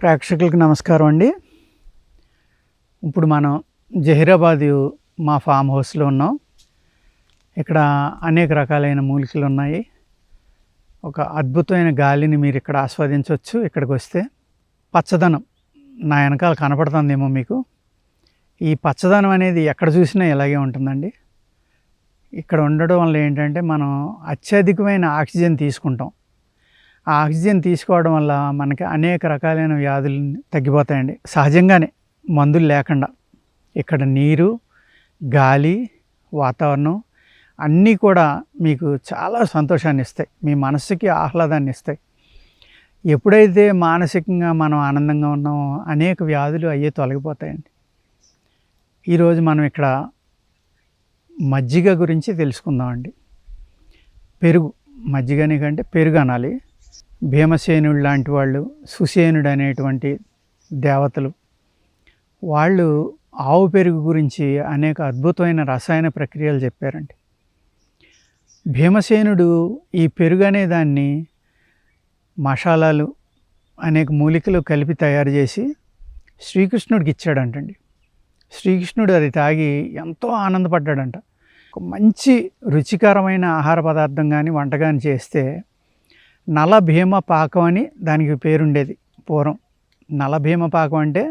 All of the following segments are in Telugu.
ప్రేక్షకులకు నమస్కారం అండి. ఇప్పుడు మనం జహీరాబాద్ మా ఫామ్ హౌస్లో ఉన్నాం. ఇక్కడ అనేక రకాలైన మూలికలు ఉన్నాయి. ఒక అద్భుతమైన గాలిని మీరు ఇక్కడ ఆస్వాదించవచ్చు. ఇక్కడికి వస్తే పచ్చదనం నా వెనకాల కనపడుతుందేమో మీకు. ఈ పచ్చదనం అనేది ఎక్కడ చూసినా ఇలాగే ఉంటుందండి. ఇక్కడ ఉండడం వల్ల ఏంటంటే మనం అత్యధికమైన ఆక్సిజన్ తీసుకుంటాం. ఆ ఆక్సిజన్ తీసుకోవడం వల్ల మనకి అనేక రకాలైన వ్యాధులు తగ్గిపోతాయండి సహజంగానే, మందులు లేకుండా. ఇక్కడ నీరు, గాలి, వాతావరణం అన్నీ కూడా మీకు చాలా సంతోషాన్ని ఇస్తాయి, మీ మనసుకి ఆహ్లాదాన్ని ఇస్తాయి. ఎప్పుడైతే మానసికంగా మనం ఆనందంగా ఉన్నామో అనేక వ్యాధులు అయ్యే తొలగిపోతాయండి. ఈరోజు మనం ఇక్కడ మజ్జిగ గురించి తెలుసుకుందామండి. పెరుగు, మజ్జిగని కంటే పెరుగు అనాలి. భీమసేనుడు లాంటి వాళ్ళు, సుసేనుడు అనేటువంటి దేవతలు, వాళ్ళు ఆవు పెరుగు గురించి అనేక అద్భుతమైన రసాయన ప్రక్రియలు చెప్పారండి. భీమసేనుడు ఈ పెరుగు అనే దాన్ని మసాలాలు, అనేక మూలికలు కలిపి తయారు చేసి శ్రీకృష్ణుడికి ఇచ్చాడంటండి. శ్రీకృష్ణుడు అది తాగి ఎంతో ఆనందపడ్డాడంట. ఒక మంచి రుచికరమైన ఆహార పదార్థం కానీ వంట కానీ చేస్తే నలభీమ పాకం అని దానికి పేరుండేది పూర్వం. నలభీమ పాకం అంటే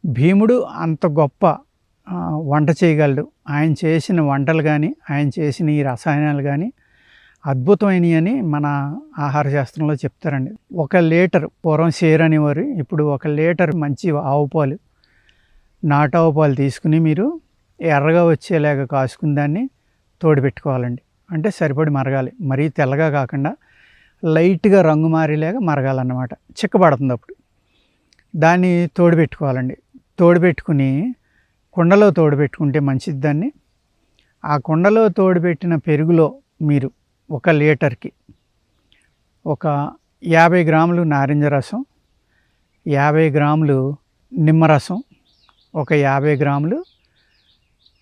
భీముడు అంత గొప్ప వంట చేయగలడు. ఆయన చేసిన వంటలు కానీ, ఆయన చేసిన ఈ రసాయనాలు కానీ అద్భుతమైనవి అని మన ఆహార శాస్త్రంలో చెప్తారండి. 1 లీటర్, పూర్వం షేర్ అనేవారు, ఇప్పుడు 1 లీటర్ మంచి ఆవు పాలు, నాటావు పాలు తీసుకుని మీరు ఎర్రగా వచ్చేలాగా కాసుకుని దాన్ని తోడుపెట్టుకోవాలండి. అంటే సరిపడి మరగాలి, మరీ తెల్లగా కాకుండా లైట్గా రంగు మారేలాగా మరగాలన్నమాట. చిక్కబడుతుంది అప్పుడు. దాన్ని తోడుపెట్టుకోవాలండి. తోడుపెట్టుకుని కుండలో తోడుపెట్టుకుంటే మంచిది. దాన్ని ఆ కుండలో తోడుపెట్టిన పెరుగులో మీరు 1 లీటర్కి ఒక 50 గ్రాములు నారింజ రసం, 50 గ్రాములు నిమ్మరసం, ఒక 50 గ్రాములు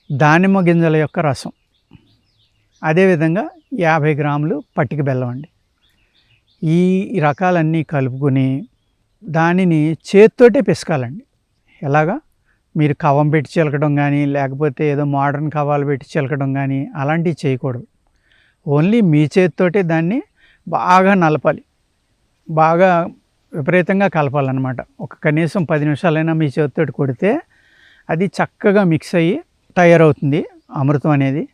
దానిమ్మ గింజల యొక్క రసం, అదేవిధంగా 50 గ్రాములు పట్టిక బెల్లం అండి. ఈ రకాలన్నీ కలుపుకొని దానిని చేత్తోటే పిసకాలండి. ఎలాగా, మీరు కవం పెట్టి చిలకడం కానీ, లేకపోతే ఏదో మోడర్న్ కవాలు పెట్టి చిలకడం కానీ అలాంటివి చేయకూడదు. ఓన్లీ మీ చేతితోటే దాన్ని బాగా నలపాలి, బాగా విపరీతంగా కలపాలన్నమాట. ఒక కనీసం 10 నిమిషాలైనా మీ చేతితోటి కొడితే అది చక్కగా మిక్స్ అయ్యి తయారవుతుంది అమృతం అనేది.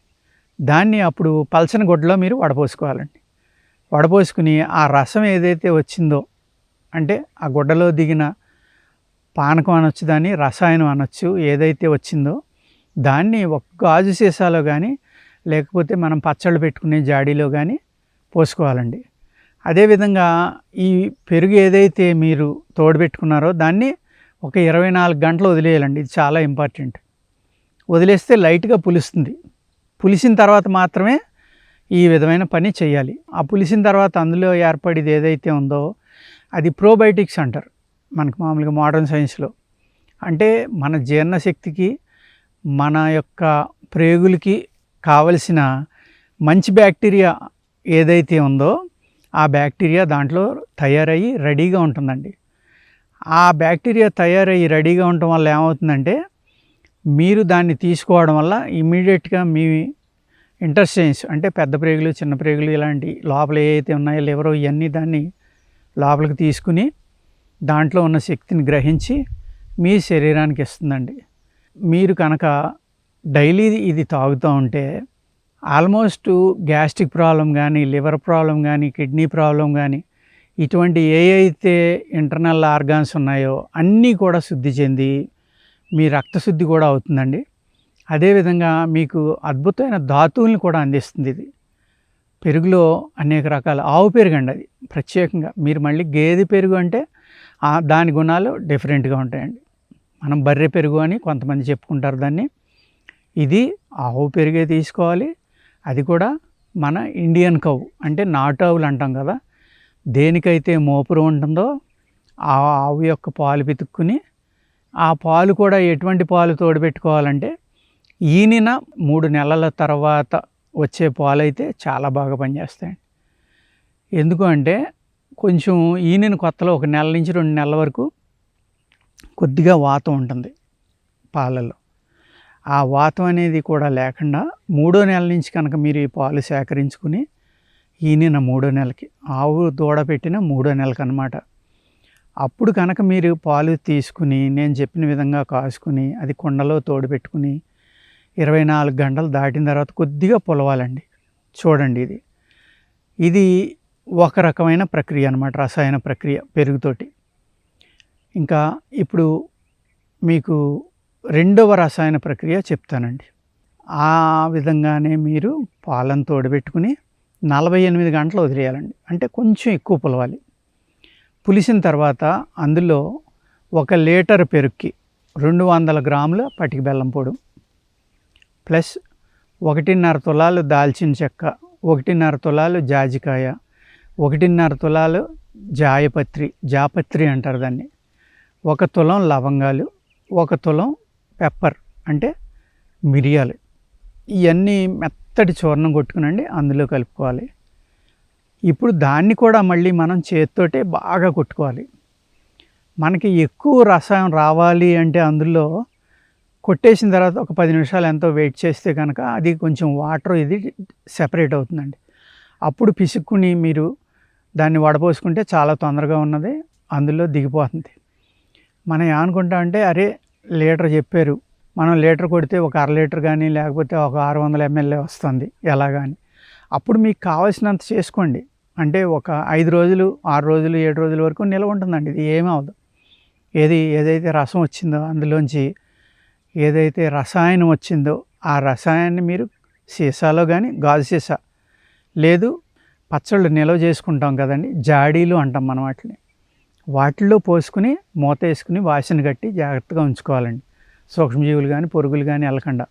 దాన్ని అప్పుడు పల్చని గుడ్డలో మీరు వడపోసుకోవాలండి. వడపోసుకుని ఆ రసం ఏదైతే వచ్చిందో, అంటే ఆ గుడ్డలో దిగిన పానకం అనొచ్చు, దాన్ని రసాయనం అనొచ్చు, ఏదైతే వచ్చిందో దాన్ని ఒక గాజు సీసాలో కానీ, లేకపోతే మనం పచ్చళ్ళు పెట్టుకునే జాడీలో కానీ పోసుకోవాలండి. అదేవిధంగా ఈ పెరుగు ఏదైతే మీరు తోడుపెట్టుకున్నారో దాన్ని ఒక 24 గంటలు వదిలేయాలండి. ఇది చాలా ఇంపార్టెంట్. వదిలేస్తే లైట్గా పులుస్తుంది. పులిసిన తర్వాత మాత్రమే ఈ విధమైన పని చేయాలి. ఆ పులిసిన తర్వాత అందులో ఏర్పడేది ఏదైతే ఉందో అది ప్రోబయోటిక్స్ అంటారు మనకు మామూలుగా మోడర్న్ సైన్స్లో. అంటే మన జీర్ణశక్తికి, మన యొక్క ప్రేగులకి కావలసిన మంచి బ్యాక్టీరియా ఏదైతే ఉందో ఆ బ్యాక్టీరియా దాంట్లో తయారయ్యి రెడీగా ఉంటుందండి. ఆ బ్యాక్టీరియా తయారయ్యి రెడీగా ఉండటం వల్ల ఏమవుతుందంటే, మీరు దాన్ని తీసుకోవడం వల్ల ఇమ్మీడియట్గా మీ ఇంటెస్టైన్స్, అంటే పెద్ద ప్రేగులు, చిన్న ప్రేగులు, ఇలాంటి లోపల ఏవైతే ఉన్నాయో లివర్, ఇవన్నీ దాన్ని లోపలికి తీసుకుని దాంట్లో ఉన్న శక్తిని గ్రహించి మీ శరీరానికి ఇస్తుందండి. మీరు కనుక డైలీ ఇది తాగుతూ ఉంటే ఆల్మోస్ట్ గ్యాస్ట్రిక్ ప్రాబ్లం కానీ, లివర్ ప్రాబ్లం కానీ, కిడ్నీ ప్రాబ్లం కానీ, ఇటువంటి అయితే ఇంటర్నల్ ఆర్గాన్స్ ఉన్నాయో అన్నీ కూడా శుద్ధి చెంది మీ రక్తశుద్ధి కూడా అవుతుందండి. అదేవిధంగా మీకు అద్భుతమైన ధాతువులను కూడా అందిస్తుంది. ఇది పెరుగులో అనేక రకాల, ఆవు పెరుగు అండి అది ప్రత్యేకంగా. మీరు మళ్ళీ గేదె పెరుగు అంటే దాని గుణాలు డిఫరెంట్గా ఉంటాయండి. మనం బర్రె పెరుగు అని కొంతమంది చెప్పుకుంటారు దాన్ని. ఇది ఆవు పెరుగే తీసుకోవాలి. అది కూడా మన ఇండియన్ కౌ, అంటే నాటు ఆవులు అంటాం కదా, దేనికైతే మోపురు ఉంటుందో ఆ ఆవు యొక్క పాలు పితుక్కుని, ఆ పాలు కూడా ఎటువంటి పాలు తోడుపెట్టుకోవాలంటే ఈనిన 3 నెలల తర్వాత వచ్చే పాలైతే చాలా బాగా పనిచేస్తాయండి. ఎందుకు అంటే కొంచెం ఈనిన కొత్తలో 1 నెల నుంచి 2 నెలల వరకు కొద్దిగా వాతం ఉంటుంది పాలలో. ఆ వాతం అనేది కూడా లేకుండా 3వ నెల నుంచి కనుక మీరు ఈ పాలు సేకరించుకుని ఈనిన 3వ నెలకి, ఆవు దూడ పెట్టిన 3వ నెలకనమాట. అప్పుడు కనుక మీరు పాలు తీసుకుని నేను చెప్పిన విధంగా కాసుకుని అది కుండలో తోడుపెట్టుకుని 24 గంటలు దాటిన తర్వాత కొద్దిగా పులవాలండి. చూడండి, ఇది ఒక రకమైన ప్రక్రియ అనమాట, రసాయన ప్రక్రియ పెరుగుతోటి. ఇంకా ఇప్పుడు మీకు 2వ రసాయన ప్రక్రియ చెప్తానండి. ఆ విధంగానే మీరు పాలను తోడుపెట్టుకుని 48 గంటలు వదిలేయాలండి. అంటే కొంచెం ఎక్కువ పులవాలి. పులిసిన తర్వాత అందులో 1 లీటర్ పెరుగుకి 200 గ్రాముల పటిక బెల్లం పొడి ప్లస్ 1.5 తులాలు దాల్చిన చెక్క, 1.5 తులాలు జాజికాయ, 1.5 తులాలు జాపత్రి అంటారు దాన్ని, 1 తులం లవంగాలు, 1 తులం పెప్పర్ అంటే మిరియాలు. ఇవన్నీ మెత్తటి చూర్ణం కొట్టుకునండి అందులో కలుపుకోవాలి. ఇప్పుడు దాన్ని కూడా మళ్ళీ మనం చేతితోటే బాగా కొట్టుకోవాలి. మనకి ఎక్కువ రసాయనం రావాలి అంటే అందులో కొట్టేసిన తర్వాత ఒక 10 నిమిషాలు ఎంతో వెయిట్ చేస్తే కనుక అది కొంచెం వాటర్ ఇది సెపరేట్ అవుతుందండి. అప్పుడు పిసుక్కుని మీరు దాన్ని వడపోసుకుంటే చాలా తొందరగా ఉన్నది అందులో దిగిపోతుంది. మనం ఏమనుకుంటామంటే అరే లీటర్ చెప్పారు, మనం లీటర్ కొడితే ఒక 1/2 లీటర్ కానీ లేకపోతే ఒక 600 ml వస్తుంది ఎలాగని. అప్పుడు మీకు కావాల్సినంత చేసుకోండి. అంటే ఒక 5 రోజులు 6 రోజులు 7 రోజుల వరకు నిల్వ ఉంటుందండి. ఇది ఏమీ అవ్వదు. ఏదైతే రసం వచ్చిందో అందులోంచి ఏదైతే రసాయనం వచ్చిందో ఆ రసాయనాన్ని మీరు సీసాలో కానీ గాజు సీసా లేదు పచ్చళ్ళు నిల్వ చేసుకుంటాం కదండి, జాడీలు అంటాం మనం వాటిల్లో పోసుకుని మూత వేసుకుని వాసన కట్టి జాగ్రత్తగా ఉంచుకోవాలండి. సూక్ష్మజీవులు కానీ పురుగులు కానీ వెళ్ళకుండా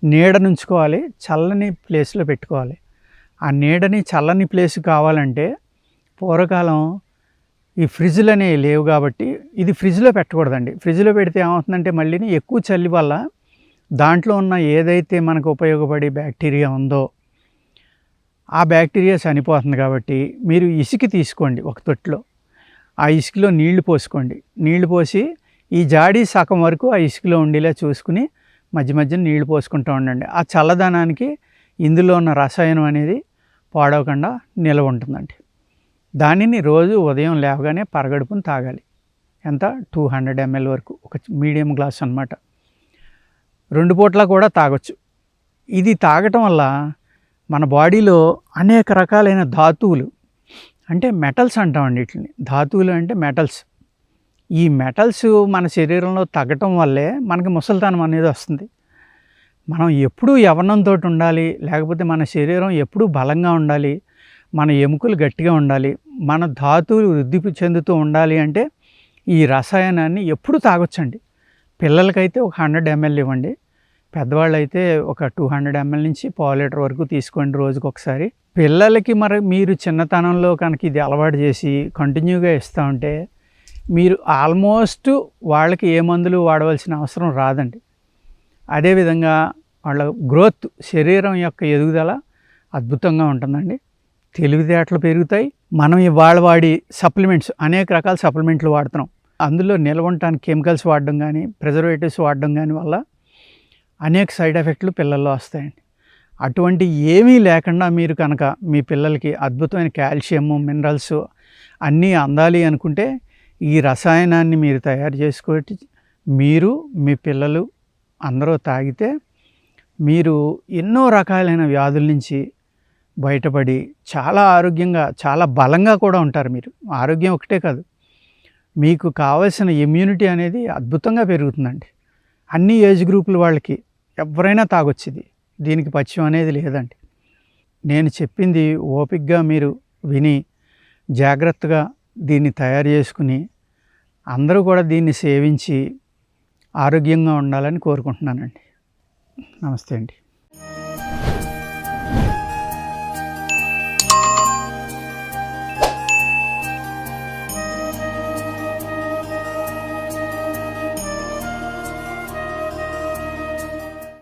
నీడనుంచుకోవాలి, చల్లని ప్లేస్లో పెట్టుకోవాలి. ఆ నీడని చల్లని ప్లేస్ కావాలంటే పూర్వకాలం ఈ ఫ్రిడ్జ్లు అనేవి లేవు కాబట్టి ఇది ఫ్రిడ్జ్లో పెట్టకూడదండి. ఫ్రిడ్జ్లో పెడితే ఏమవుతుందంటే మళ్ళీ ఎక్కువ చలి వల్ల దాంట్లో ఉన్న ఏదైతే మనకు ఉపయోగపడే బ్యాక్టీరియా ఉందో ఆ బ్యాక్టీరియా చనిపోతుంది. కాబట్టి మీరు ఇసుక తీసుకోండి ఒక తొట్టులో, ఆ ఇసుకలో నీళ్లు పోసుకోండి. నీళ్లు పోసి ఈ జాడీ సగం వరకు ఆ ఇసుకలో ఉండేలా చూసుకుని మధ్య మధ్యన నీళ్లు పోసుకుంటూ ఉండండి. ఆ చల్లదనానికి ఇందులో ఉన్న రసాయనం అనేది పాడవకుండా నిల్వ ఉంటుందండి. దానిని రోజు ఉదయం లేవగానే పరగడుపుని తాగాలి. ఎంత 200 ml వరకు, ఒక మీడియం గ్లాస్ అన్నమాట. 2 పూట్ల కూడా తాగొచ్చు. ఇది తాగటం వల్ల మన బాడీలో అనేక రకాలైన ధాతువులు అంటే మెటల్స్ అంటామండి వీటిని. ధాతువులు అంటే మెటల్స్. ఈ మెటల్స్ మన శరీరంలో తగ్గటం వల్లే మనకి ముసలితనం అనేది వస్తుంది. మనం ఎప్పుడూ యవ్వనంతో ఉండాలి, లేకపోతే మన శరీరం ఎప్పుడూ బలంగా ఉండాలి, మన ఎముకలు గట్టిగా ఉండాలి, మన ధాతువులు వృద్ధి చెందుతూ ఉండాలి అంటే ఈ రసాయనాన్ని ఎప్పుడు తాగొచ్చండి. పిల్లలకైతే ఒక 100 ml ఇవ్వండి, పెద్దవాళ్ళు అయితే ఒక 200 ml నుంచి 1/4 లీటర్ వరకు తీసుకోండి రోజుకి ఒకసారి. పిల్లలకి మరి మీరు చిన్నతనంలో కనుక ఇది అలవాటు చేసి కంటిన్యూగా ఇస్తూ ఉంటే మీరు ఆల్మోస్ట్ వాళ్ళకి ఏ మందులు వాడవలసిన అవసరం రాదండి. అదేవిధంగా వాళ్ళ గ్రోత్, శరీరం యొక్క ఎదుగుదల అద్భుతంగా ఉంటుందండి. తెలివితేటలు పెరుగుతాయి. మనం ఇవాళ వాడి సప్లిమెంట్స్, అనేక రకాల సప్లిమెంట్లు వాడుతున్నాం. అందులో నిల్వ ఉండటానికి కెమికల్స్ వాడడం కానీ ప్రిజర్వేటివ్స్ వాడడం కానీ వల్ల అనేక సైడ్ ఎఫెక్ట్లు పిల్లల్లో వస్తాయండి. అటువంటి ఏమీ లేకుండా మీరు కనుక మీ పిల్లలకి అద్భుతమైన కాల్షియము, మినరల్స్ అన్నీ అందాలి అనుకుంటే ఈ రసాయనాన్ని మీరు తయారు చేసుకొని మీరు మీ పిల్లలు అందరూ తాగితే మీరు ఎన్నో రకాలైన వ్యాధుల నుంచి బయటపడి చాలా ఆరోగ్యంగా, చాలా బలంగా కూడా ఉంటారు. మీరు ఆరోగ్యం ఒకటే కాదు, మీకు కావాల్సిన ఇమ్యూనిటీ అనేది అద్భుతంగా పెరుగుతుందండి. అన్ని ఏజ్ గ్రూపుల వాళ్ళకి ఎవరైనా తాగొచ్చు ఇది. దీనికి పథ్యం అనేది లేదండి. నేను చెప్పింది ఓపికగా మీరు విని జాగ్రత్తగా దీన్ని తయారు చేసుకుని అందరూ కూడా దీన్ని సేవించి ఆరోగ్యంగా ఉండాలని కోరుకుంటున్నానండి. నమస్తే అండి.